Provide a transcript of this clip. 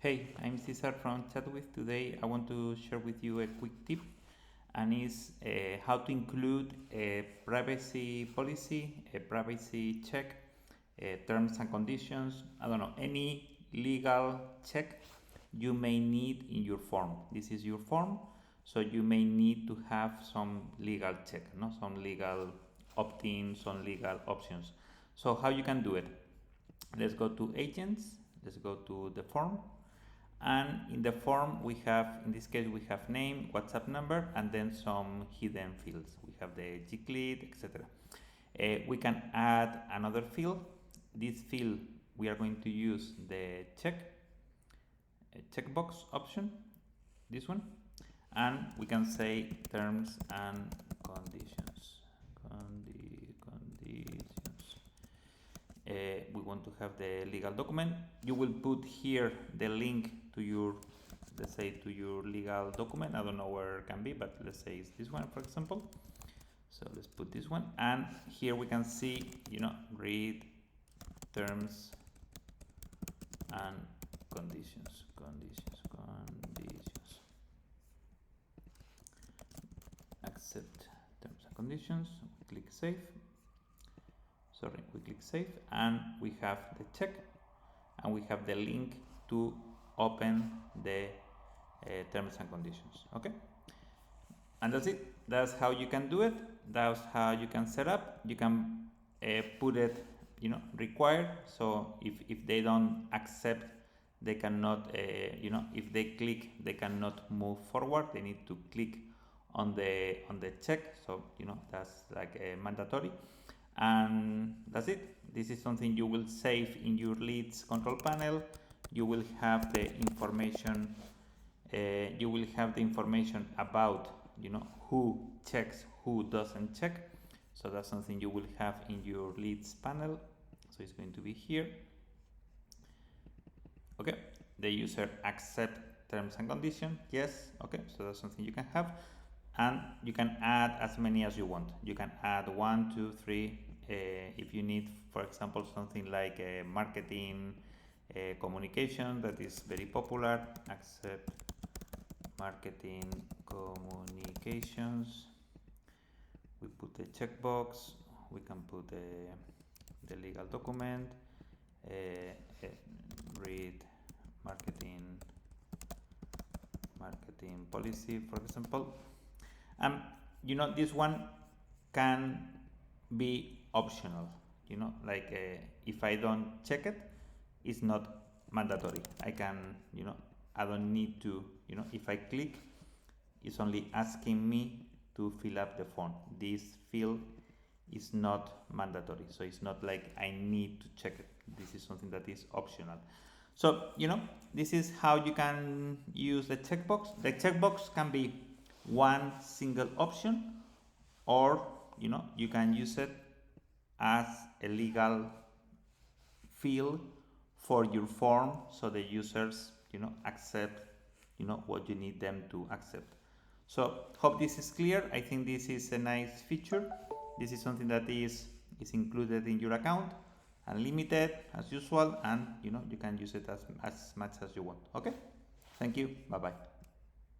Hey, I'm Cesar from Chatwith. Today I want to share with you a quick tip, and is how to include a privacy policy, a privacy check, terms and conditions, I don't know, any legal check you may need in your form. This is your form, so you may need to have some legal check, no? Some legal opt-in, some legal options. So how you can do it? Let's go to agents, let's go to the form, and in the form we have, in this case, we have name, WhatsApp number, and then some hidden fields. We have the gclit, etc. We can add another field. This field, we are going to use the checkbox option, this one, and we can say terms and conditions. We want to have the legal document. You will put here the link to your, let's say, to your legal document. I don't know where it can be, but let's say it's this one, for example. So let's put this one, and here we can see, read terms and conditions. Accept terms and conditions. We click save. We click save, and we have the check, and we have the link to open the terms and conditions. Okay, and that's it. That's how you can do it. That's how you can set up. You can put it, required. So if they don't accept, they cannot, if they click, they cannot move forward. They need to click on the check. So that's like mandatory. And that's it. This is something you will save in your leads control panel. You will have the information. You will have the information about who checks, who doesn't check. So that's something you will have in your leads panel. So it's going to be here. Okay. The user accept terms and conditions. Yes. Okay. So that's something you can have. And you can add as many as you want. You can add 1, 2, 3. If you need, for example, something like marketing communication, that is very popular, accept marketing communications. We put the checkbox. We can put the legal document. Read marketing policy, for example. This one can be optional. Like if I don't check it, it's not mandatory. I can, I don't need to, if I click, it's only asking me to fill up the form. This field is not mandatory, so it's not like I need to check it. This is something that is optional. So this is how you can use the checkbox. The checkbox can be one single option, or you can use it as a legal field for your form, so the users accept what you need them to accept. So hope this is clear. I think this is a nice feature. This is something that is included in your account, unlimited as usual, and you can use it as much as you want. Okay, thank you. Bye bye.